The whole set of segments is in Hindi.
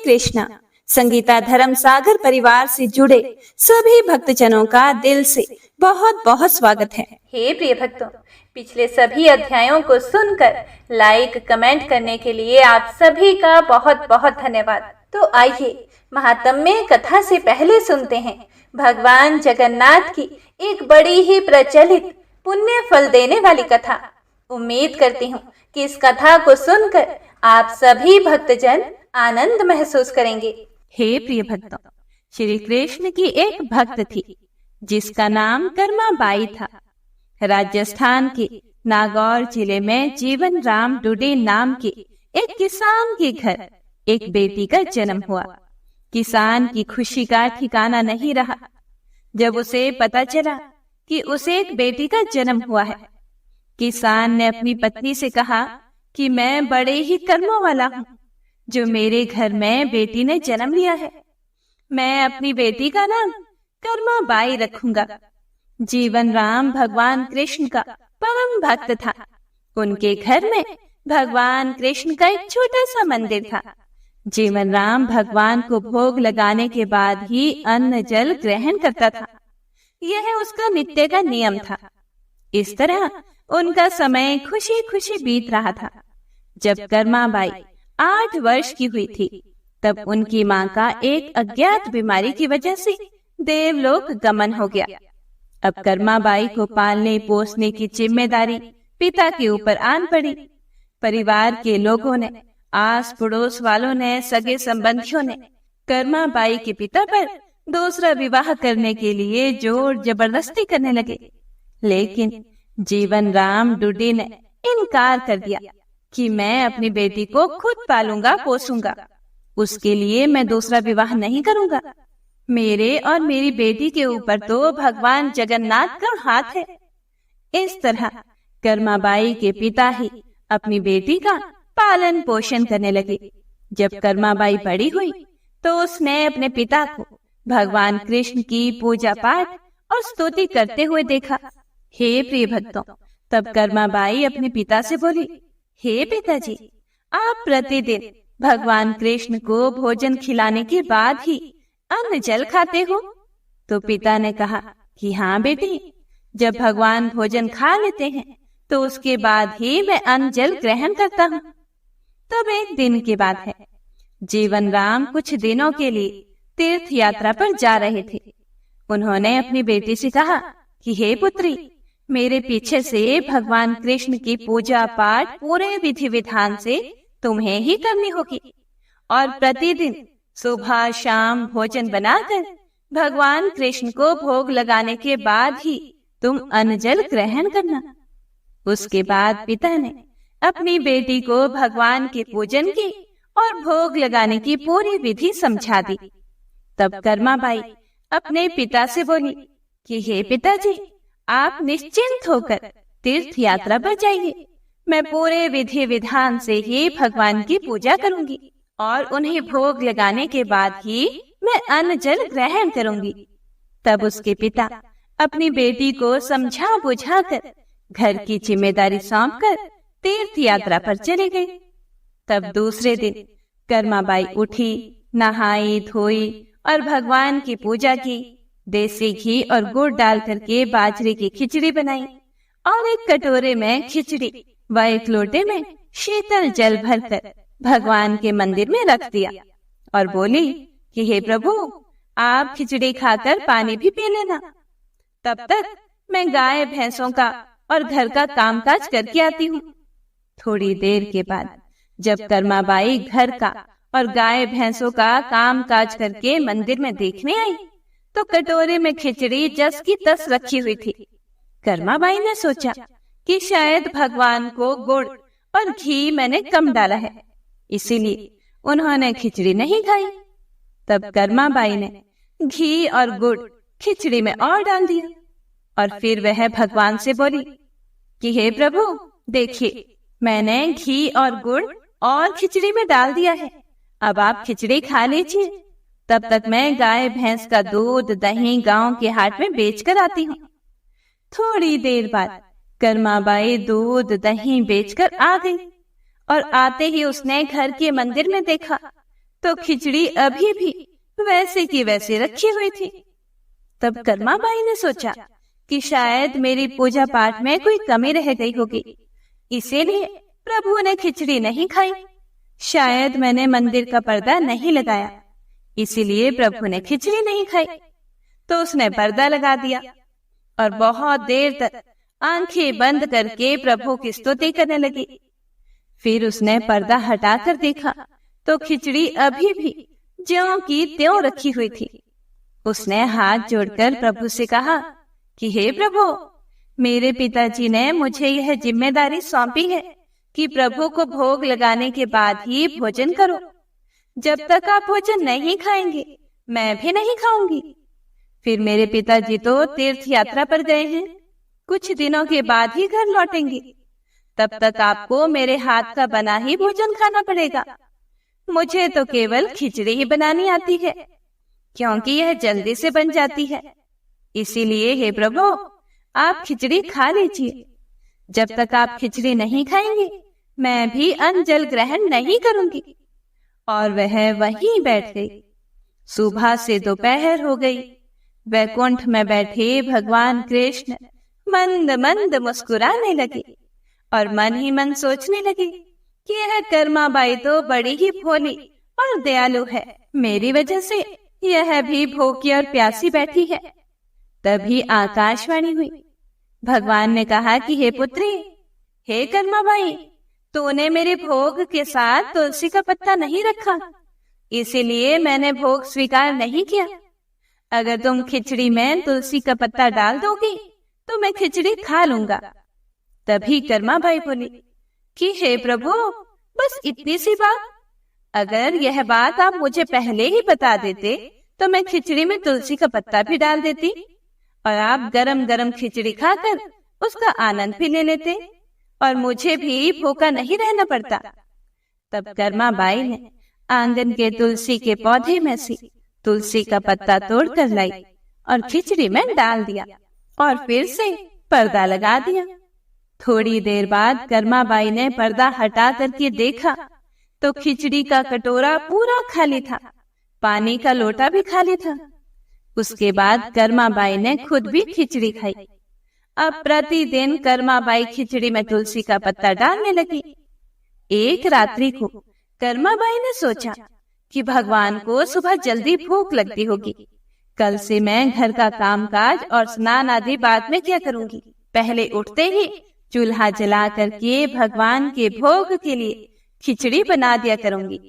कृष्णा। संगीता धर्म सागर परिवार से जुड़े सभी भक्तजनों का दिल से बहुत बहुत स्वागत है। हे प्रिय भक्तों, पिछले सभी अध्यायों को सुनकर लाइक कमेंट करने के लिए आप सभी का बहुत बहुत धन्यवाद। तो आइए महात्म्य कथा से पहले सुनते हैं भगवान जगन्नाथ की एक बड़ी ही प्रचलित पुण्य फल देने वाली कथा। उम्मीद करती हूँ कि इस कथा को सुनकर आप सभी भक्तजन आनंद महसूस करेंगे। हे प्रिय भक्तों, श्री कृष्ण की एक भक्त थी जिसका नाम कर्माबाई था। राजस्थान के नागौर जिले में जीवन राम डुडे नाम के एक किसान के घर एक बेटी का जन्म हुआ। किसान की खुशी का ठिकाना नहीं रहा जब उसे पता चला कि उसे एक बेटी का जन्म हुआ है। किसान ने अपनी पत्नी से कहा कि मैं बड़े ही कर्मों वाला हूँ जो मेरे घर में बेटी ने जन्म लिया है। मैं अपनी बेटी का नाम कर्माबाई रखूंगा। जीवन राम भगवान कृष्ण का परम भक्त था। उनके घर में भगवान कृष्ण का एक छोटा सा मंदिर था। जीवन राम भगवान को भोग लगाने के बाद ही अन्न जल ग्रहण करता था। यह उसका नित्य का नियम था। इस तरह उनका समय खुशी खुशी बीत रहा था। जब कर्माबाई 8 वर्ष की हुई थी तब उनकी माँ का एक अज्ञात बीमारी की वजह से देवलोक गमन हो गया। अब कर्माबाई को पालने पोसने की जिम्मेदारी पिता के ऊपर आन पड़ी। परिवार के लोगों ने, आस पड़ोस वालों ने, सगे संबंधियों ने कर्माबाई के पिता पर दूसरा विवाह करने के लिए जोर जबरदस्ती करने लगे, लेकिन जीवन राम डुडी ने इनकार कर दिया कि मैं अपनी बेटी को खुद पालूंगा पोसूंगा। उसके लिए मैं दूसरा विवाह नहीं करूंगा। मेरे और मेरी बेटी के ऊपर तो भगवान जगन्नाथ का हाथ है। इस तरह कर्माबाई के पिता ही अपनी बेटी का पालन पोषण करने लगे। जब कर्माबाई बड़ी हुई तो उसने अपने पिता को भगवान कृष्ण की पूजा पाठ और स्तुति करते हुए देखा। हे प्रिय भक्तों, तब कर्माबाई अपने पिता से बोली, हे पिताजी, आप प्रतिदिन भगवान कृष्ण को भोजन खिलाने के बाद ही अन्न जल खाते हो? तो पिता ने कहा कि हाँ बेटी, जब भगवान भोजन खा लेते हैं तो उसके बाद ही मैं अन्न जल ग्रहण करता हूँ। तब एक दिन की बात है, जीवन राम कुछ दिनों के लिए तीर्थ यात्रा पर जा रहे थे। उन्होंने अपनी बेटी से कहा कि हे पुत्री, मेरे पीछे से भगवान कृष्ण की पूजा पाठ पूरे विधि विधान से तुम्हें ही करनी होगी और प्रतिदिन सुबह शाम भोजन बनाकर भगवान कृष्ण को भोग लगाने के बाद ही तुम अन्न जल ग्रहण करना। उसके बाद पिता ने अपनी बेटी को भगवान के पूजन की और भोग लगाने की पूरी विधि समझा दी। तब कर्माबाई अपने पिता से बोली कि हे पिताजी, आप निश्चिंत होकर तीर्थ यात्रा पर जाइए। मैं पूरे विधि विधान से ही भगवान की पूजा करूंगी और उन्हें भोग लगाने के बाद ही मैं अन्न जल ग्रहण करूंगी। तब उसके पिता अपनी बेटी को समझा बुझाकर घर की जिम्मेदारी सौंपकर तीर्थ यात्रा पर चले गए। तब दूसरे दिन कर्माबाई उठी, नहाई धोई और भगवान की पूजा की। देसी घी और गुड़ डाल करके बाजरे की खिचड़ी बनाई और एक कटोरे में खिचड़ी व एक लोटे में शीतल जल भरकर भगवान के मंदिर में रख दिया और बोली कि हे प्रभु, आप खिचड़ी खाकर पानी भी पी लेना। तब तक मैं गाय भैंसों का और घर का कामकाज करके आती हूँ। थोड़ी देर के बाद जब कर्माबाई घर का और गाय भैंसों का कामकाज करके मंदिर में देखने आई तो कटोरे में खिचड़ी जस की तस रखी हुई थी। कर्माबाई ने सोचा कि शायद भगवान को गुड़ और घी मैंने कम डाला है, इसीलिए उन्होंने खिचड़ी नहीं खाई। तब कर्माबाई ने घी और गुड़ खिचड़ी में और डाल दिया और फिर वह भगवान से बोली कि हे प्रभु, देखिए मैंने घी और गुड़ और खिचड़ी में डाल दिया है, अब आप खिचड़ी खा लीजिए। तब तक मैं गाय भैंस का दूध दही गांव के हाट में बेच कर आती हूँ। थोड़ी देर बाद कर्माबाई दूध दही बेचकर आ गई और आते ही उसने घर के मंदिर में देखा तो खिचड़ी अभी भी वैसे की वैसे रखी हुई थी। तब कर्मा बाई ने सोचा कि शायद मेरी पूजा पाठ में कोई कमी रह गई होगी, इसीलिए प्रभु ने खिचड़ी नहीं खाई। शायद मैंने मंदिर का पर्दा नहीं लगाया, इसीलिए प्रभु ने खिचड़ी नहीं खाई। तो उसने पर्दा लगा दिया और बहुत देर तक आंखें बंद करके प्रभु की स्तुति करने लगी। फिर उसने पर्दा हटाकर देखा तो खिचड़ी अभी भी ज्यों की त्यों रखी हुई थी। उसने हाथ जोड़कर प्रभु से कहा कि हे प्रभु, मेरे पिताजी ने मुझे यह जिम्मेदारी सौंपी है कि प्रभु को भोग लगाने के बाद ही भोजन करो। जब तक आप भोजन नहीं खाएंगे मैं भी नहीं खाऊंगी। फिर मेरे पिताजी तो तीर्थ यात्रा पर गए हैं, कुछ दिनों के बाद ही घर लौटेंगे। तब तक आपको मेरे हाथ का बना ही भोजन खाना पड़ेगा। मुझे तो केवल खिचड़ी ही बनानी आती है, क्योंकि यह जल्दी से बन जाती है। इसीलिए हे प्रभु, आप खिचड़ी खा लीजिए। जब तक आप खिचड़ी नहीं खाएंगे मैं भी अन्न जल ग्रहण नहीं करूंगी। और वह वहीं बैठ गई। सुबह से दोपहर हो गई। वैकुंठ में बैठे भगवान कृष्ण मंद मंद मुस्कुराने लगे और मन ही मन सोचने लगे कि यह कर्मा बाई तो बड़ी ही भोली और दयालु है, मेरी वजह से यह भी भूखी और प्यासी बैठी है। तभी आकाशवाणी हुई। भगवान ने कहा कि हे पुत्री, हे कर्मा बाई, तूने मेरे भोग के साथ तुलसी का पत्ता नहीं रखा, इसीलिए मैंने भोग स्वीकार नहीं किया। अगर तुम खिचड़ी में तुलसी का पत्ता डाल दोगी तो मैं खिचड़ी खा लूंगा। तभी कर्मा बाई बोली कि हे प्रभु, बस इतनी सी बात। अगर यह बात आप मुझे पहले ही बता देते तो मैं खिचड़ी में तुलसी का पत्ता भी डाल देती और आप गरम गरम खिचड़ी खाकर उसका आनंद भी ले लेते और मुझे भी भूखा नहीं रहना पड़ता। तब कर्मा बाई ने आंगन के तुलसी के पौधे में से तुलसी का पत्ता तोड़कर लाई और खिचड़ी में डाल दिया और फिर से पर्दा लगा दिया। थोड़ी देर बाद कर्मा बाई ने पर्दा हटा करके देखा तो खिचड़ी का कटोरा पूरा खाली था, पानी का लोटा भी खाली था। उसके बाद कर्मा बाई ने खुद भी खिचड़ी खाई। अब प्रतिदिन कर्मा बाई खिचड़ी में तुलसी का पत्ता डालने लगी। एक रात्रि को कर्मा बाई ने सोचा कि भगवान को सुबह जल्दी भूख लगती होगी। कल से मैं घर का कामकाज और स्नान आदि बाद में क्या करूंगी, पहले उठते ही चूल्हा जला करके भगवान के भोग के लिए खिचड़ी बना दिया करूंगी।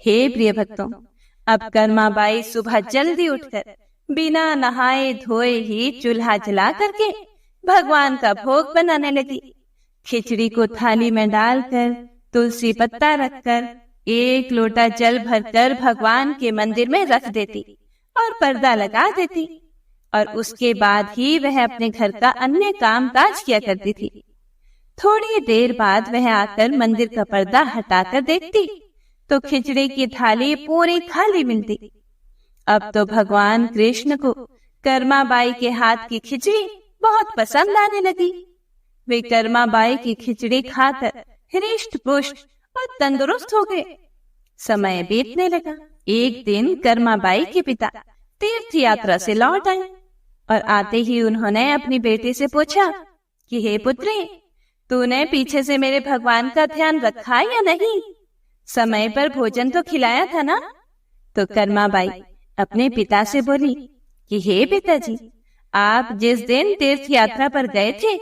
हे प्रिय भक्तों, अब कर्मा बाई सुबह जल्दी उठकर बिना नहाए धोए ही चूल्हा जला करके भगवान का भोग बनाने लगी। खिचड़ी को थाली में डालकर तुलसी पत्ता रखकर एक लोटा जल भरकर भगवान के मंदिर में रख देती और पर्दा लगा देती और उसके बाद ही वह अपने घर का अन्य काम काज किया करती थी। थोड़ी देर बाद वह आकर मंदिर का पर्दा हटाकर देखती तो खिचड़ी की थाली पूरी खाली मिलती। अब तो भगवान कृष्ण को कर्मा बाई के हाथ की खिचड़ी बहुत पसंद आने लगी। वे कर्मा बाई की खिचड़ी खाकर हृष्ट पुष्ट और तंदुरुस्त हो गए। समय बीतने लगा। एक दिन कर्मा बाई के पिता तीर्थ यात्रा से लौट आए और आते ही उन्होंने अपनी बेटी से पूछा कि हे पुत्री, तूने पीछे से मेरे भगवान का ध्यान रखा या नहीं? समय पर भोजन तो खिलाया था ना? तो कर्मा बाई अपने पिता से बोली कि हे पिताजी, आप जिस दिन तीर्थ यात्रा पर गए थे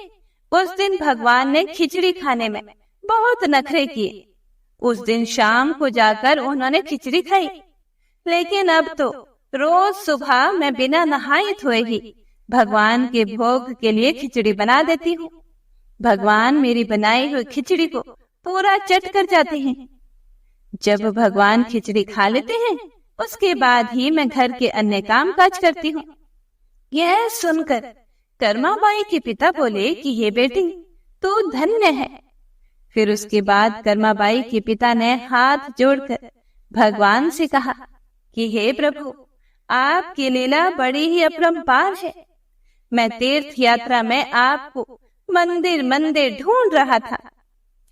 उस दिन भगवान ने खिचड़ी खाने में बहुत नखरे किए। उस दिन शाम को जाकर उन्होंने खिचड़ी खाई, लेकिन अब तो रोज सुबह मैं बिना नहाए धोए ही भगवान के भोग के लिए खिचड़ी बना देती हूँ। भगवान मेरी बनाई हुई खिचड़ी को पूरा चट कर जाते हैं। जब भगवान खिचड़ी खा लेते हैं उसके बाद ही मैं घर के अन्य काम काज करती हूँ। यह सुनकर कर्मा बाई के पिता बोले कि ये बेटी तू धन्य है। फिर उसके बाद कर्मा बाई के पिता ने हाथ जोड़कर भगवान से कहा कि हे प्रभु, आपकी लीला बड़ी ही अपरंपार है। मैं तीर्थ यात्रा में आपको मंदिर मंदिर ढूंढ रहा था,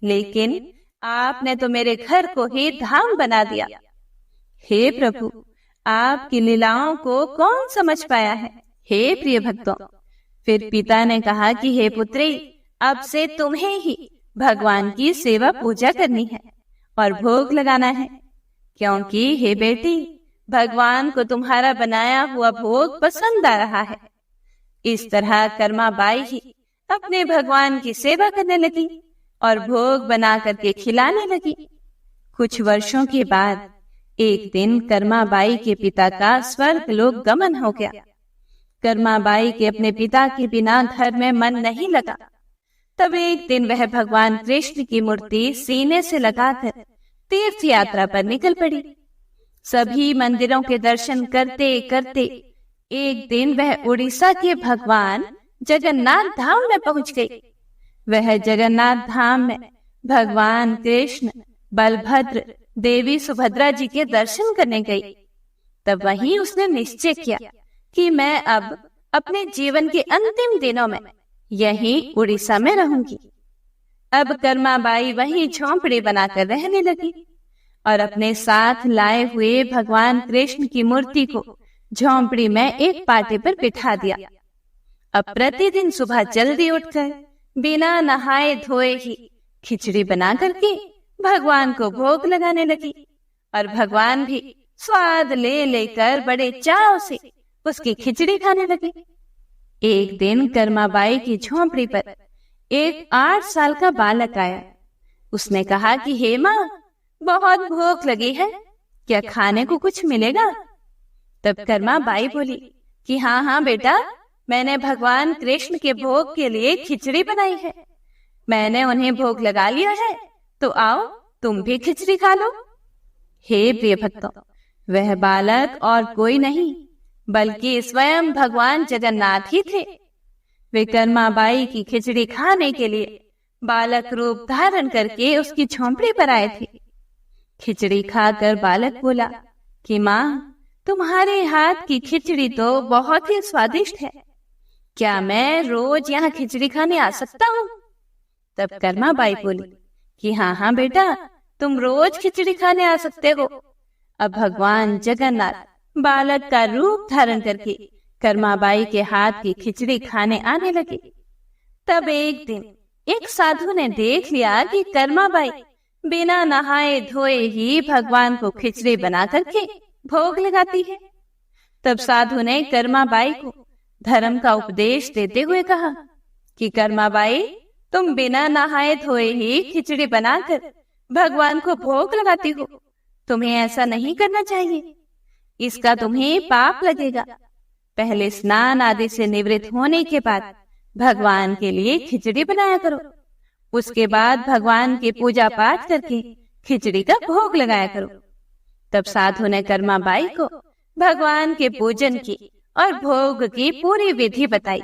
लेकिन आपने तो मेरे घर को ही धाम बना दिया। हे प्रभु, आपकी लीलाओं को कौन समझ पाया है। हे प्रिय भक्तों, फिर पिता ने कहा कि हे पुत्री, अब से तुम्हें ही भगवान की सेवा पूजा करनी है और भोग लगाना है, क्योंकि हे बेटी, भगवान को तुम्हारा बनाया हुआ भोग पसंद आ रहा है। इस तरह कर्मा बाई ही अपने भगवान की सेवा करने लगी और भोग बना करके खिलाने लगी। कुछ वर्षों के बाद एक दिन कर्मा बाई के पिता का स्वर्ग लोक गमन हो गया। कर्मा बाई के अपने पिता के बिना घर में मन नहीं लगा। तब एक दिन वह भगवान कृष्ण की मूर्ति सीने से लगाकर तीर्थ यात्रा पर निकल पड़ी। सभी मंदिरों के दर्शन करते करते एक दिन वह उड़ीसा के भगवान जगन्नाथ धाम में पहुंच गई। वह जगन्नाथ धाम में भगवान कृष्ण, बलभद्र, देवी सुभद्रा जी के दर्शन करने गई। तब वहीं उसने निश्चय किया कि मैं अब अपने जीवन के अंतिम दिनों में यहीं उड़ीसा में रहूंगी। अब कर्मा बाई वहीं झोंपड़ी बनाकर रहने लगी और अपने साथ लाए हुए भगवान कृष्ण की मूर्ति को झोंपड़ी में एक पाटे पर बिठा दिया। अब प्रतिदिन सुबह जल्दी उठकर बिना नहाए धोए ही खिचड़ी बना करके भगवान को भोग लगाने लगी और भगवान भी स्वाद ले लेकर बड़े चाव से उसकी खिचड़ी खाने लगे। एक दिन कर्माबाई की झोंपड़ी पर एक 8 साल का बालक आया। उसने कहा कि हे माँ, बहुत भूख लगी है, क्या खाने को कुछ मिलेगा? तब कर्माबाई बोली कि हाँ हाँ बेटा, मैंने भगवान कृष्ण के भोग के लिए खिचड़ी बनाई है। मैंने उन्हें भोग लगा लिया है, तो आओ तुम भी खिचड़ी खा लो। हे प्रिय भक्तों, वह बालक और कोई नहीं बल्कि स्वयं भगवान जगन्नाथ ही थे। वे कर्माबाई की खिचड़ी खाने के लिए बालक रूप धारण करके उसकी झोंपड़ी पर आए थे। खिचड़ी खाकर बालक बोला कि माँ, तुम्हारे हाथ की खिचड़ी तो बहुत ही स्वादिष्ट है, क्या मैं रोज यहाँ खिचड़ी खाने आ सकता हूँ? तब कर्माबाई बोली कि हाँ हाँ बेटा, तुम रोज खिचड़ी खाने आ सकते हो। अब भगवान जगन्नाथ बालक का रूप धारण करके कर्माबाई के हाथ की खिचड़ी खाने आने लगे। तब एक दिन एक साधु ने देख लिया कि कर्माबाई बिना नहाए धोए ही भगवान को खिचड़ी बना करके भोग लगाती है। तब साधु ने कर्माबाई को धर्म का उपदेश देते हुए कहा कि कर्माबाई, तुम बिना नहाए धोए ही खिचड़ी बनाकर भगवान को भोग लगाती हो। तुम्हें ऐसा नहीं करना चाहिए, इसका तुम्हें पाप लगेगा। पहले स्नान आदि से निवृत्त होने के बाद भगवान के लिए खिचड़ी बनाया करो। उसके बाद भगवान की पूजा पाठ करके खिचड़ी का भोग लगाया करो। तब साधु ने कर्माबाई को भगवान के पूजन की और भोग की पूरी विधि बताई।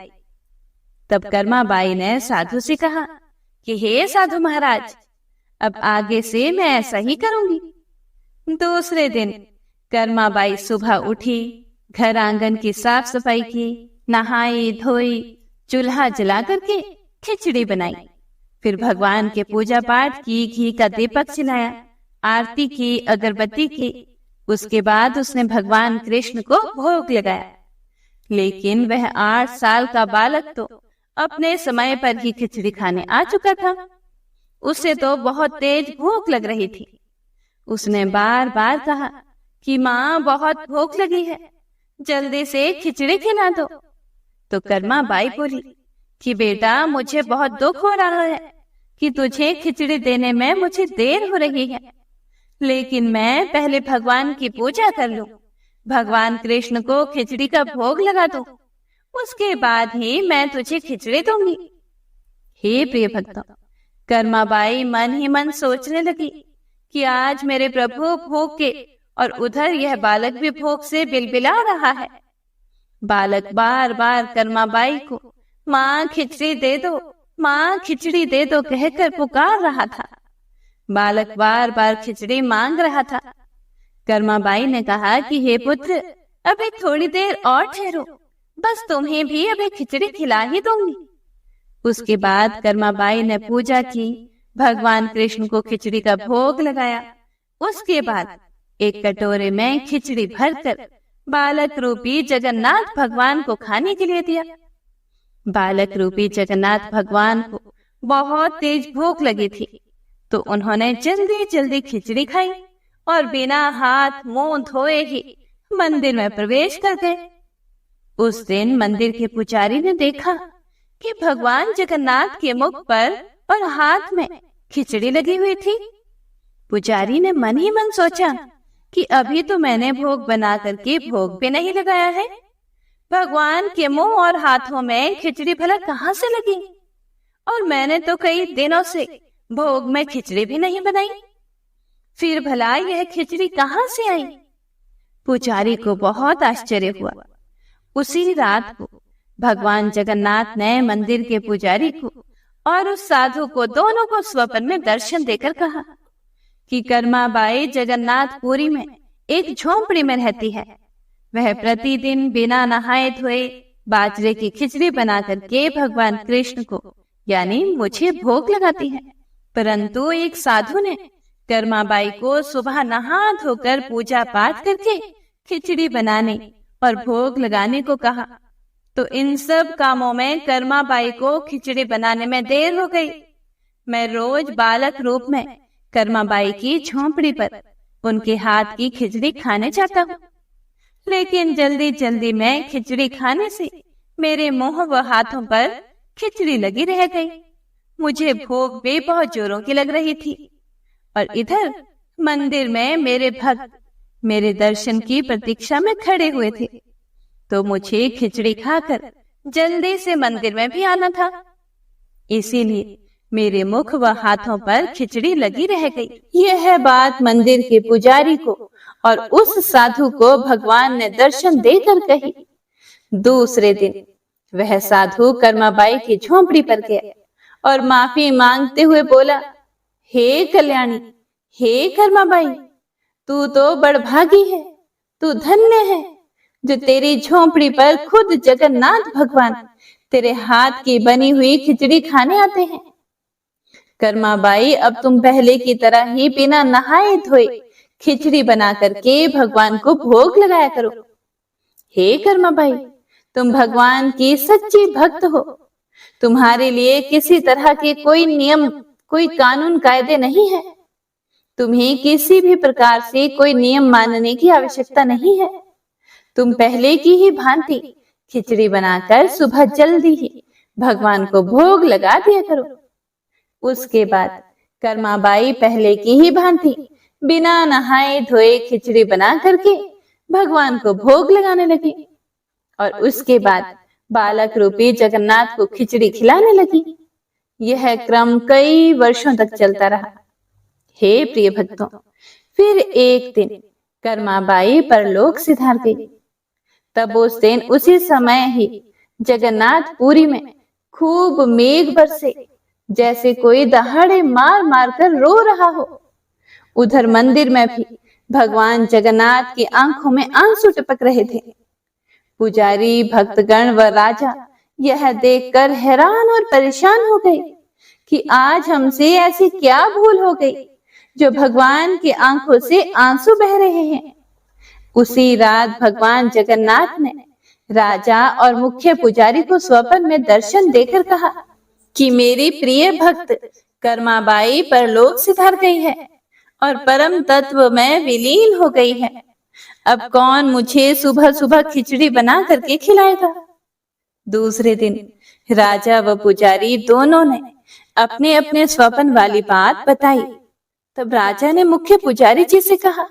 तब कर्माबाई ने साधु से कहा कि हे साधु महाराज, अब आगे से मैं ऐसा ही करूंगी। दूसरे दिन कर्माबाई सुबह उठी, घर आंगन की साफ सफाई की, नहाई धोई, चूल्हा जला करके खिचड़ी बनाई। फिर भगवान के पूजा पाठ की, घी का दीपक जलाया, आरती की, अगरबत्ती की। उसके बाद उसने भगवान कृष्ण को भोग लगाया। लेकिन वह 8 साल का बालक तो अपने समय पर ही खिचड़ी खाने आ चुका था। उसे तो बहुत तेज भूख लग रही थी। उसने बार बार कहा कि माँ, बहुत भूख लगी है, जल्दी से खिचड़ी खिला दो। तो कर्माबाई बोली कि बेटा, मुझे बहुत दुख हो रहा है कि तुझे खिचड़ी देने में मुझे देर हो रही है, लेकिन मैं पहले भगवान की पूजा कर लूं, भगवान कृष्ण को खिचड़ी का भोग लगा दूं, उसके बाद ही मैं तुझे खिचड़ी दूंगी। हे प्रिय भक्तों, कर्माबाई मन ही मन सोचने लगी कि आज मेरे प्रभु भूख के और उधर यह बालक भी भूख से बिलबिला रहा है। बालक बार बार कर्माबाई को माँ खिचड़ी दे दो, माँ खिचड़ी दे दो कहकर पुकार रहा था। बालक बार बार खिचड़ी मांग रहा था। कर्माबाई ने कहा कि हे पुत्र, अभी थोड़ी देर और ठहरो, बस तुम्हें भी अभी खिचड़ी खिला ही दूंगी। उसके बाद कर्माबाई ने पूजा की, भगवान कृष्ण को खिचड़ी का भोग लगाया। उसके बाद एक कटोरे में खिचड़ी भरकर बालक रूपी जगन्नाथ भगवान को खाने के लिए दिया। बालक रूपी जगन्नाथ भगवान को बहुत तेज भूख लगी थी, तो उन्होंने जल्दी जल्दी खिचड़ी खाई और बिना हाथ मुंह धोए ही मंदिर में प्रवेश कर गए। उस दिन मंदिर के पुजारी ने देखा कि भगवान जगन्नाथ के मुख पर और हाथ में खिचड़ी लगी हुई थी। पुजारी ने मन ही मन सोचा कि अभी तो मैंने भोग बना करके भोग भी नहीं लगाया है, भगवान के मुंह और हाथों में खिचड़ी भला कहाँ से लगी, और मैंने तो कई दिनों से भोग में खिचड़ी भी नहीं बनाई, फिर भला यह खिचड़ी कहाँ से आई। पुजारी को बहुत आश्चर्य हुआ। उसी रात को भगवान जगन्नाथ ने मंदिर के पुजारी को और उस साधु को दोनों को स्वप्न में दर्शन देकर कहा कि कर्माबाई जगन्नाथपुरी में एक झोंपड़ी में रहती है। वह प्रतिदिन बिना नहाए धोए बाजरे की खिचड़ी बना करके भगवान कृष्ण को यानी मुझे भोग लगाती है। परंतु एक साधु ने कर्माबाई को सुबह नहा धोकर पूजा पाठ करके खिचड़ी बनाने और भोग लगाने को कहा, तो इन सब कामों में कर्माबाई को खिचड़ी बनाने में देर हो गई। मैं रोज बालक रूप में कर्माबाई की झोंपड़ी पर उनके हाथ की खिचड़ी खाने जाता हूँ, लेकिन जल्दी जल्दी में खिचड़ी खाने से मेरे मुंह व हाथों पर खिचड़ी लगी रह गई। मुझे भूख भी बहुत जोरों की लग रही थी, और इधर मंदिर में मेरे भक्त मेरे दर्शन की प्रतीक्षा में खड़े हुए थे, तो मुझे खिचड़ी खाकर जल्दी से मंदिर में भी आना था, इसीलिए मेरे मुख व हाथों पर खिचड़ी लगी रह गई। यह बात मंदिर के पुजारी को और उस साधु को भगवान ने दर्शन देकर कही। दूसरे दिन वह साधु कर्माबाई की झोंपड़ी पर गया और माफी मांगते हुए बोला, हे कल्याणी, हे कर्माबाई, तू तो बड़भागी है, तू धन्य है जो तेरी झोंपड़ी पर खुद जगन्नाथ भगवान तेरे हाथ की बनी हुई खिचड़ी खाने आते हैं। कर्माबाई, अब तुम पहले की तरह ही बिना नहाए धोए खिचड़ी बना करके भगवान को भोग लगाया करो। हे कर्माबाई, तुम भगवान की सच्ची भक्त हो, तुम्हारे लिए किसी तरह के कोई नियम, कोई कानून कायदे नहीं है, तुम्हें किसी भी प्रकार से कोई नियम मानने की आवश्यकता नहीं है। तुम पहले की ही भांति खिचड़ी बनाकर सुबह जल्दी ही भगवान को भोग लगा दिया करो। उसके बाद कर्माबाई पहले की ही भांति बिना नहाए धोए खिचड़ी बना करके भगवान को भोग लगाने लगी, और उसके बाद बालक रूपी जगन्नाथ को खिचड़ी खिलाने लगी। यह क्रम कई वर्षों तक चलता रहा। हे प्रिय भक्तों, फिर एक दिन कर्माबाई परलोक सिधार गई। तब उस दिन उसी समय ही जगन्नाथपुरी में खूब मेघ बरसे, जैसे कोई दहाड़े मार मार कर रो रहा हो। उधर मंदिर में भी भगवान जगन्नाथ की आंखों में आंसू टपक रहे थे। पुजारी, भक्तगण व राजा यह देखकर हैरान और परेशान हो गए कि आज हमसे ऐसी क्या भूल हो गई जो भगवान की आंखों से आंसू बह रहे हैं। उसी रात भगवान जगन्नाथ ने राजा और मुख्य पुजारी को स्वप्न में दर्शन देकर कहा कि मेरी प्रिय भक्त कर्माबाई परलोक सिधार गई है और परम तत्व में विलीन हो गई है। अब कौन मुझे सुबह सुबह खिचड़ी बना करके खिलाएगा। दूसरे दिन राजा व पुजारी दोनों ने अपने अपने स्वप्न वाली बात बताई। तब राजा ने मुख्य पुजारी जी से कहा,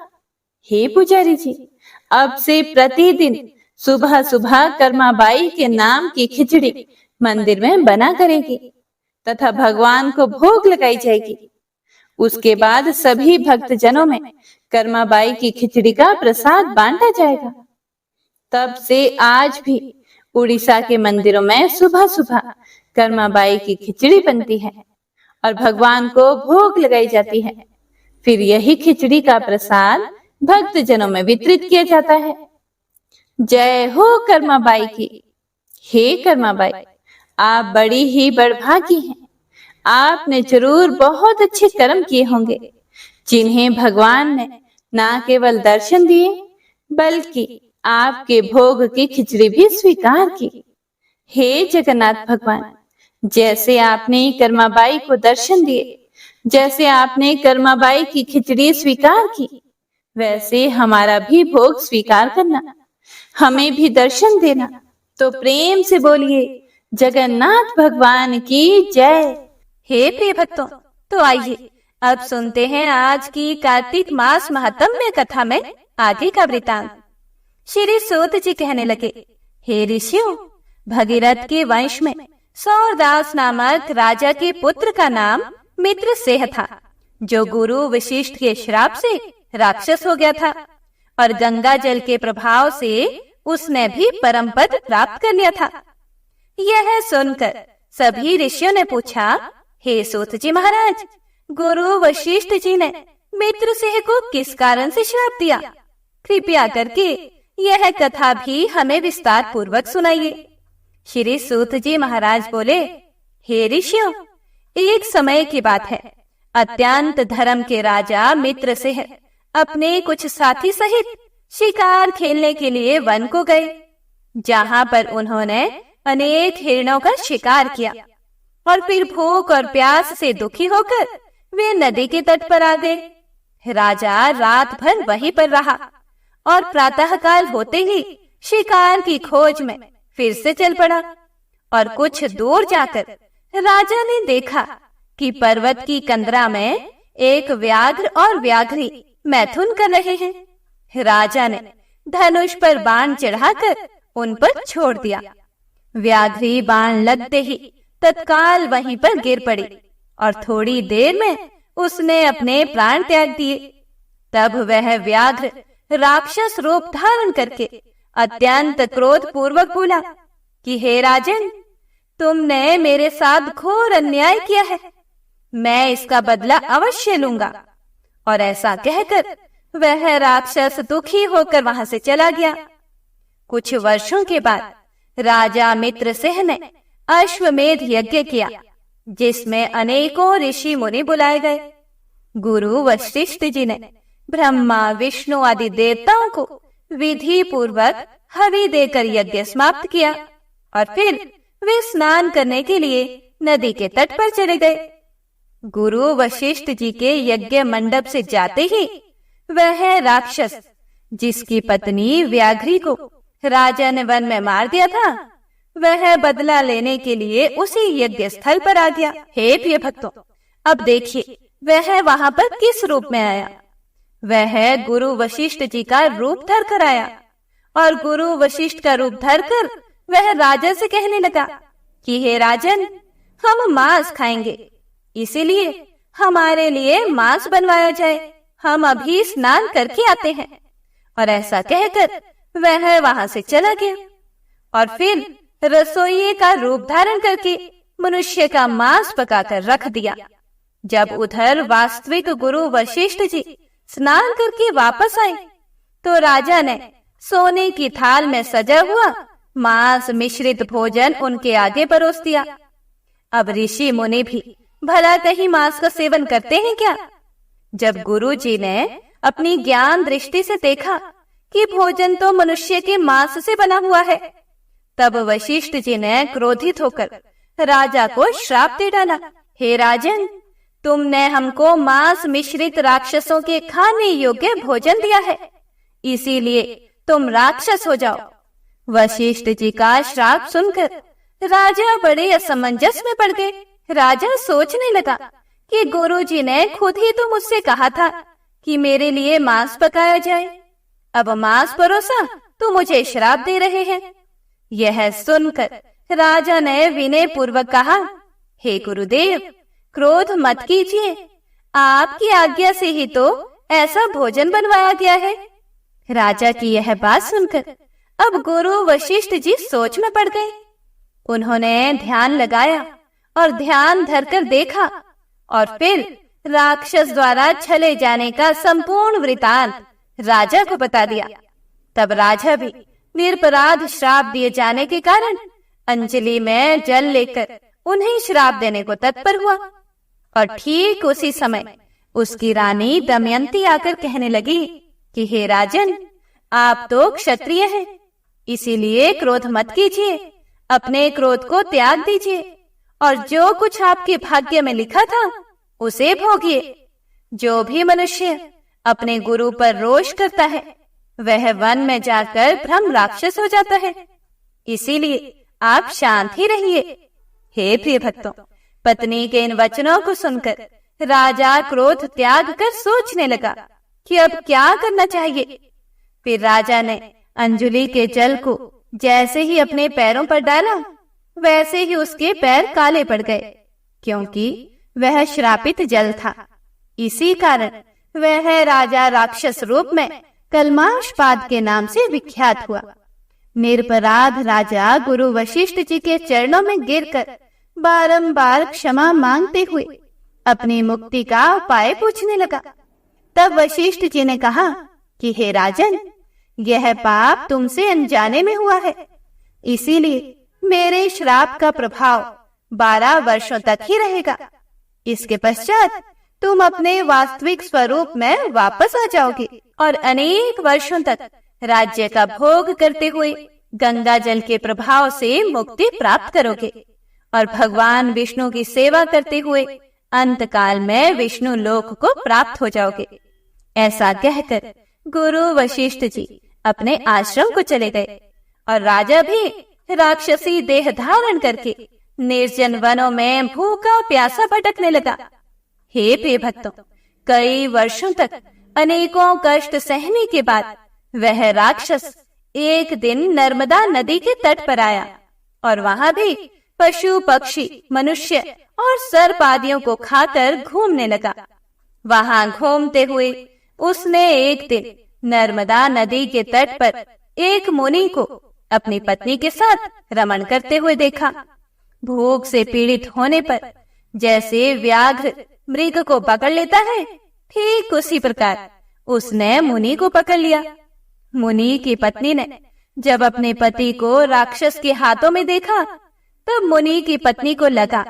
हे पुजारी जी, अब से प्रतिदिन सुबह सुबह कर्माबाई के नाम की खिचड़ी मंदिर में बना करेगी तथा भगवान को भोग लगाई जाएगी। उसके बाद सभी भक्त जनों में कर्माबाई की खिचड़ी का प्रसाद बांटा जाएगा। तब से आज भी उड़ीसा के मंदिरों में सुबह सुबह कर्माबाई की खिचड़ी बनती है और भगवान को भोग लगाई जाती है। फिर यही खिचड़ी का प्रसाद भक्त जनों में वितरित किया जाता है। जय हो कर्माबाई की। हे कर्माबाई, आप बड़ी ही बड़भागी हैं। आपने जरूर बहुत अच्छे कर्म किए होंगे जिन्हें भगवान ने ना केवल दर्शन दिए बल्कि आपके भोग की खिचड़ी भी स्वीकार की। हे जगन्नाथ भगवान, जैसे आपने कर्माबाई को दर्शन दिए, जैसे आपने कर्माबाई की खिचड़ी स्वीकार की, वैसे हमारा भी भोग स्वीकार करना, हमें भी दर्शन देना। तो प्रेम से बोलिए जगन्नाथ भगवान की जय। हे प्रिय भक्तों, तो आइए अब सुनते हैं आज की कार्तिक मास महात्म्य कथा में आगे का वृतांत। श्री सूत जी कहने लगे, हे ऋषियों, भगीरथ के वंश में सौरदास नामक राजा के पुत्र का नाम मित्रसेन था, जो गुरु वशिष्ठ के श्राप से राक्षस हो गया था और गंगा जल के प्रभाव से उसने भी परम पद प्राप्त कर लिया था। यह सुनकर सभी ऋषियों ने पूछा, हे सूत जी महाराज, गुरु वशिष्ठ जी ने मित्रसेन को किस कारण से श्राप दिया? कृपया करके यह कथा भी हमें विस्तार पूर्वक सुनाइए। श्री सूत जी महाराज बोले, हे ऋषियों, एक समय की बात है। अत्यंत धर्म के राजा मित्रसेन अपने कुछ साथी सहित शिकार खेलने के लिए वन को गए, जहां पर उन्होंने अनेक हिरणों का शिकार किया और फिर भूख और प्यास से दुखी होकर वे नदी के तट पर आ गए। राजा रात भर वहीं पर रहा और प्रातःकाल होते ही शिकार की खोज में फिर से चल पड़ा और कुछ दूर जाकर राजा ने देखा कि पर्वत की कंदरा में एक व्याघ्र और व्याघ्री मैथुन कर रहे हैं। राजा ने धनुष पर बाण चढ़ाकर उन पर छोड़ दिया। व्याघ्री बाण लगते ही तत्काल वहीं पर गिर पड़ी और थोड़ी देर में उसने अपने प्राण त्याग दिए। तब वह व्याघ्र राक्षस रूप धारण करके अत्यंत क्रोध पूर्वक बोला कि हे राजन, तुमने मेरे साथ घोर अन्याय किया है, मैं इसका बदला अवश्य लूंगा। और ऐसा कहकर वह राक्षस दुखी होकर वहां से चला गया। कुछ वर्षों के बाद राजा मित्रसेन ने अश्वमेध यज्ञ किया, जिसमें अनेकों ऋषि मुनि बुलाए गए। गुरु वशिष्ठ जी ने ब्रह्मा विष्णु आदि देवताओं को विधि पूर्वक हवि देकर यज्ञ समाप्त किया और फिर वे स्नान करने के लिए नदी के तट पर चले गए। गुरु वशिष्ठ जी के यज्ञ मंडप से जाते ही वह राक्षस, जिसकी पत्नी व्याघ्री को राजा ने वन में मार दिया था, वह बदला लेने के लिए उसी यज्ञ स्थल पर आ गया। हे प्रिय भक्तों, अब देखिए वह वहां पर किस रूप में आया। वह गुरु वशिष्ठ जी का रूप धर कर आया और गुरु वशिष्ठ का रूप धरकर वह राजा से कहने लगा कि हे राजन, हम मांस खाएंगे, इसीलिए हमारे लिए मांस बनवाया जाए, हम अभी स्नान करके आते हैं। और ऐसा कहकर वह वहां से चला गया और फिर रसोइये का रूप धारण करके मनुष्य का मांस पकाकर रख दिया। जब उधर वास्तविक गुरु वशिष्ठ जी स्नान करके वापस आए तो राजा ने सोने की थाल में सजा हुआ मांस मिश्रित भोजन उनके आगे परोस दिया। अब ऋषि मुनि भी भला कहीं मांस का सेवन करते हैं क्या? जब गुरु जी ने अपनी ज्ञान दृष्टि से देखा कि भोजन तो मनुष्य के मांस से बना हुआ है, तब वशिष्ठ जी ने क्रोधित होकर राजा को श्राप दे डाला। हे राजन, तुमने हमको मांस मिश्रित राक्षसों के खाने योग्य भोजन दिया है, इसीलिए तुम राक्षस हो जाओ। वशिष्ठ जी का श्राप सुनकर राजा बड़े असमंजस में पड़ गए। राजा सोचने लगा कि गुरु जी ने खुद ही तो मुझसे कहा था कि मेरे लिए मांस पकाया जाए, अब मांस परोसा तो मुझे श्राप दे रहे हैं। यह सुनकर राजा ने विनय पूर्वक कहा, हे गुरुदेव, क्रोध मत कीजिए, आपकी आज्ञा से ही तो ऐसा भोजन बनवाया गया है। राजा की यह बात सुनकर अब गुरु वशिष्ठ जी सोच में पड़ गए। उन्होंने ध्यान लगाया और ध्यान धरकर देखा और फिर राक्षस द्वारा छले जाने का संपूर्ण वृतांत राजा को बता दिया। तब राजा भी निरपराध श्राप दिए जाने के कारण अंजलि में जल लेकर उन्हें श्राप देने को तत्पर हुआ और ठीक उसी समय उसकी रानी दमयंती आकर कहने लगी कि हे राजन, आप तो क्षत्रिय हैं, इसीलिए क्रोध मत कीजिए, अपने क्रोध को त्याग दीजिए और जो कुछ आपके भाग्य में लिखा था उसे भोगिए। जो भी मनुष्य अपने गुरु पर रोष करता है वह वन में जाकर ब्रह्म राक्षस हो जाता है, इसीलिए आप शांत ही रहिए। हे प्रिय भक्तों, पत्नी के इन वचनों को सुनकर राजा क्रोध त्याग कर सोचने लगा कि अब क्या करना चाहिए। फिर राजा ने अंजलि के जल को जैसे ही अपने पैरों पर डाला वैसे ही उसके पैर काले पड़ गए, क्योंकि वह श्रापित जल था। इसी कारण वह राजा राक्षस रूप में कल्माशपाद के नाम से विख्यात हुआ। निरपराध राजा गुरु वशिष्ठ जी के चरणों में गिरकर बारंबार क्षमा मांगते हुए अपनी मुक्ति का उपाय पूछने लगा। तब वशिष्ठ जी ने कहा कि हे राजन, यह पाप तुमसे अनजाने में हुआ है, इसीलिए मेरे श्राप का प्रभाव 12 वर्षों तक ही रहेगा। इसके पश्चात तुम अपने वास्तविक स्वरूप में वापस आ जाओगे और अनेक वर्षों तक राज्य का भोग करते हुए गंगा जल के प्रभाव से मुक्ति प्राप्त करोगे और भगवान विष्णु की सेवा करते हुए अंत काल में विष्णु लोक को प्राप्त हो जाओगे। ऐसा कहकर गुरु वशिष्ठ जी अपने आश्रम को चले गए और राजा भी राक्षसी देह धारण करके निर्जन वनों में भूखा प्यासा भटकने लगा। हे प्रिय भक्तों, कई वर्षों तक अनेकों कष्ट सहने के बाद वह राक्षस एक दिन नर्मदा नदी के तट पर आया और वहां भी पशु पक्षी मनुष्य और सर्प आदियों को खाकर घूमने लगा। वहां घूमते हुए उसने एक दिन नर्मदा नदी के तट पर एक मुनि को अपनी पत्नी के साथ रमण करते हुए देखा। भूख से पीड़ित होने पर जैसे व्याघ्र मृग को पकड़ लेता है, ठीक उसी प्रकार उसने मुनि को पकड़ लिया। मुनि की पत्नी ने जब अपने पति को राक्षस के हाथों में देखा तब मुनि की पत्नी को लगा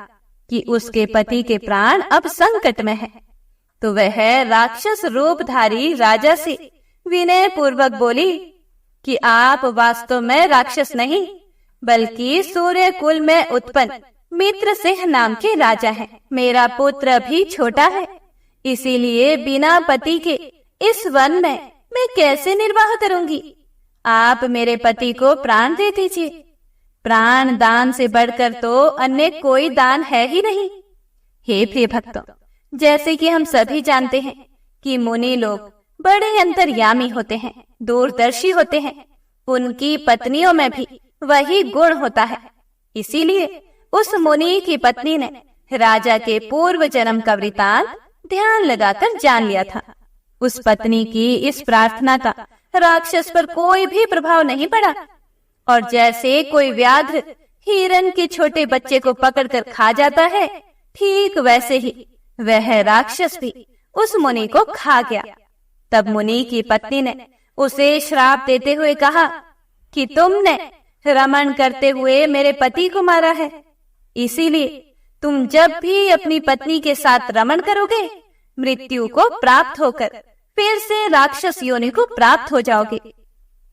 कि उसके पति के प्राण अब संकट में है, तो वह राक्षस रूपधारी राजा से विनय पूर्वक बोली कि आप वास्तव में राक्षस नहीं बल्कि सूर्य कुल में उत्पन्न मित्र सिंह नाम के राजा हैं। मेरा पुत्र भी छोटा है, इसीलिए बिना पति के इस वन में मैं कैसे निर्वाह करूंगी। आप मेरे पति को प्राण दे दीजिए। प्राण दान से बढ़कर तो अन्य कोई दान है ही नहीं। हे प्रिय भक्तों, जैसे कि हम सभी जानते हैं कि मुनि लोग बड़े अंतर्यामी होते हैं, दूरदर्शी होते हैं। उनकी पत्नियों में भी वही गुण होता है। इसीलिए उस मुनि की पत्नी ने राजा के पूर्व जन्म का वृतांत ध्यान लगाकर जान लिया था। उस पत्नी की इस प्रार्थना का राक्षस पर कोई भी प्रभाव नहीं पड़ा और जैसे कोई व्याघ्र हिरण के छोटे बच्चे को पकड़कर खा जाता है, ठीक वैसे ही वह राक्षस भी उस मुनि को खा गया। तब मुनि की पत्नी ने उसे श्राप देते हुए कहा कि तुमने रमण करते हुए मेरे पति को मारा है, इसीलिए तुम जब भी अपनी पत्नी के साथ रमण करोगे मृत्यु को प्राप्त होकर फिर से राक्षस योनि को प्राप्त हो जाओगे।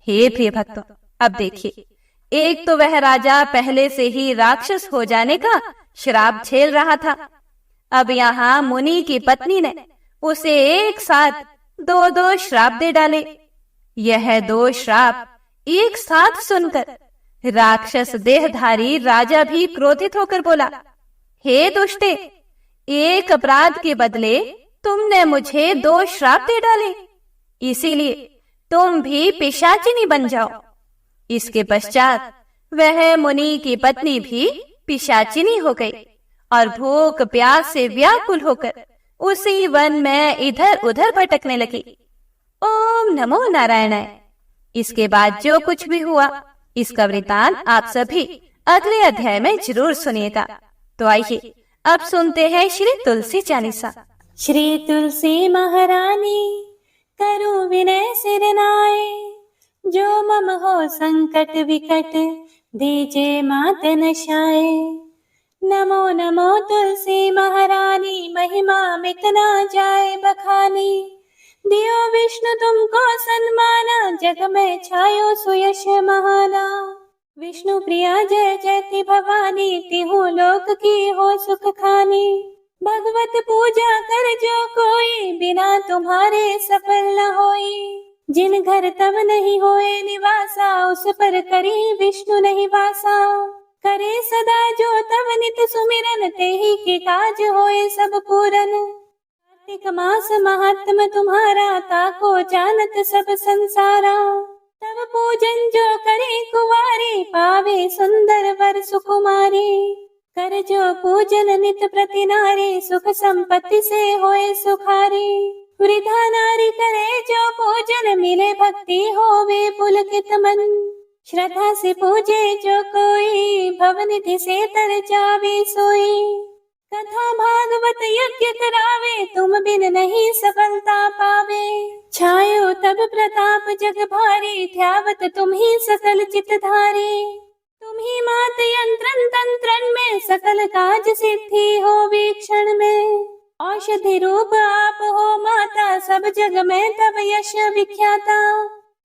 हे प्रिय भक्तों, अब देखिए, एक तो वह राजा पहले से ही राक्षस हो जाने का श्राप झेल रहा था, अब यहाँ मुनि की पत्नी ने उसे एक साथ 2-2 श्राप दे डाले। यह 2 श्राप एक साथ सुनकर राक्षस देहधारी राजा भी क्रोधित होकर बोला, हे दुष्टे, एक अपराध के बदले तुमने मुझे 2 श्राप दे डाले, इसीलिए तुम भी पिशाचिनी बन जाओ। इसके पश्चात वह मुनि की पत्नी भी पिशाचिनी हो गई और भूख प्यास से व्याकुल होकर उसी वन में इधर उधर भटकने लगी। ओम नमो नारायणाय। इसके बाद जो कुछ भी हुआ इसका वृतांत आप सभी अगले अध्याय में जरूर सुनिएगा। तो आइए अब सुनते हैं श्री तुलसी चालीसा। श्री तुलसी महारानी करो विनय सिर नाय, जो मम हो संकट विकट दीजे मात नशाए। नमो नमो तुलसी महारानी, महिमा मिटना जाए बखानी। दियो विष्णु तुमको सन्माना, जग में छायो सुयश महाना। विष्णु प्रिया जय जयति भवानी, तिहु लोक की हो सुख खानी। भगवत पूजा कर जो कोई, बिना तुम्हारे सफल न होई। जिन घर तब नहीं होए निवासा, उस पर करी विष्णु नहीं वासा। करे सदा जो तब नित सुमिरन, तेहि के काज होए सब पूरन। कार्तिक मास महात्म तुम्हारा, ताको जानत सब संसारा। तब पूजन जो करे कुवारी, पावे सुंदर वर सुकुमारी। कर जो पूजन नित प्रति नारी, सुख संपत्ति से होए सुखारी। वृद्धा नारी करे जो पूजन, मिले भक्ति होवे पुलकित मन। श्रद्धा से पूजे जो कोई, भवनिधि से तर जावे सोई। कथा भागवत यज्ञ करावे, तुम बिन नहीं सफलता पावे। छायो तब प्रताप जग भारी, ध्यावत तुम ही सकल चितधारी। तुम ही मात यंत्रन तंत्रन में, सकल काज सिद्धि हो वीक्षण में। औषधि रूप आप हो माता, सब जग में तब यश विख्याता।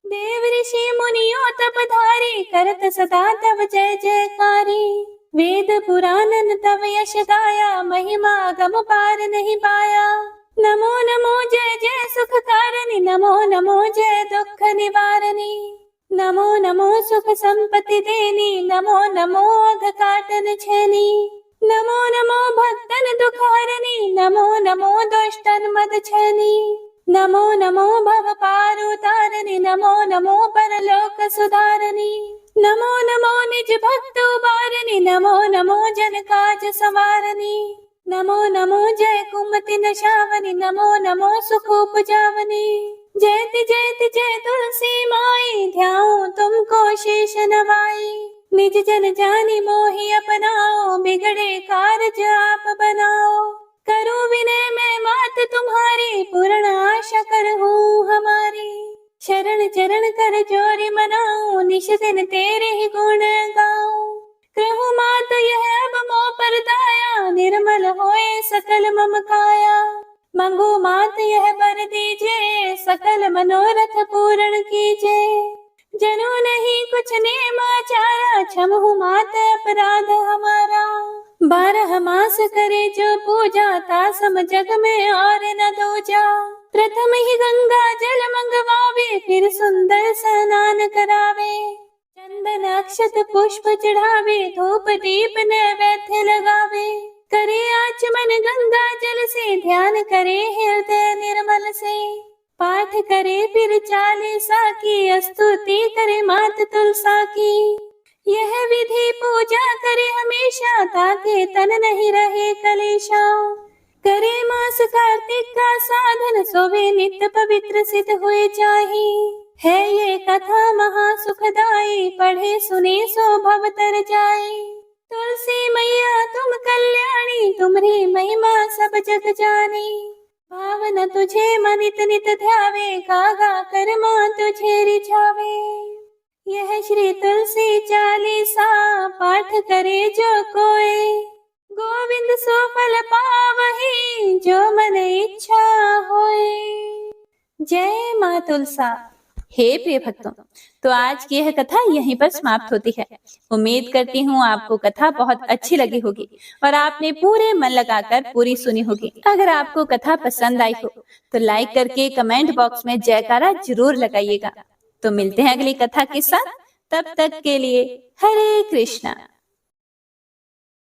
देव ऋषि मुनियों तपधारी, करत सदा तब जय जयकारी। वेद पुराणन तब यश गाया, महिमा गम पार नहीं पाया। नमो नमो जय जय सुख कारणी, नमो नमो जय दुख निवारणी। नमो नमो सुख संपत्ति देनी, नमो नमो अघ काटन छेनी। नमो नमो भक्तन दुख हरणी, नमो नमो दुष्टन मद छेनी। नमो नमो भव पार उतारणी, नमो नमो परलोक सुधारणी। नमो नमो निज भक्त उबारणी, नमो नमो जन काज संवारणी। नमो नमो जय कुमति नशावनी, नमो नमो सुख उपजावनी। जयति जयति जय तुलसी माई, ध्याऊं तुमको शेष नवाई। निज जन जानी मोहि अपनाओ, बिगड़े कारज आप बनाओ। करूं विनय मैं मात तुम्हारी, पूर्ण आशा करहूं हमारी। शरण चरण कर जोरी मनाऊं, निश दिन तेरे ही गुण गाऊं। कहूं मात यह अब मोह पर दाया, निर्मल होए सकल मम काया। मंगू मात यह वर दीजे, सकल मनोरथ पूर्ण कीजे। जनो नहीं कुछ नेम आचारा, क्षमहु मात अपराध हमारा। 12 मास करे जो पूजा, तासम जग में और न दूजा। प्रथम ही गंगा जल मंगवावे, फिर सुंदर स्नान करावे। चंदन अक्षत पुष्प चढ़ावे, धूप दीप नैवेद्य लगावे। करे आचमन गंगा जल से, ध्यान करे हृदय निर्मल से। पाठ करे फिर 40 की, स्तुति करे मात तुलसा की। यह विधि पूजा करे हमेशा, ताके तन नहीं रहे कलेशा। करे मास कार्तिक का साधन, सोवे नित्य पवित्र सिद्ध हुए चाही। है ये कथा महा सुखदाई, पढ़े सुने सो भव तर जाए। तुलसी मैया तुम कल्याणी, तुम्हारी महिमा सब जग जाने। भावना तुझे मनित नित ध्यावे, गागा कर मां तुझे रिझावे। यह श्री तुलसी 40 पाठ करे जो कोई, गोविंद सो फल पावहि, जो मन इच्छा होए। जय मां तुलसा। हे प्रिय भक्तों, तो आज की यह कथा यहीं पर समाप्त होती है। उम्मीद करती हूँ आपको कथा बहुत अच्छी लगी होगी और आपने पूरे मन लगाकर पूरी सुनी होगी। अगर आपको कथा पसंद आई हो तो लाइक करके कमेंट बॉक्स में जयकारा जरूर लगाइएगा। तो मिलते हैं अगली कथा के साथ, तब तक के लिए हरे कृष्णा।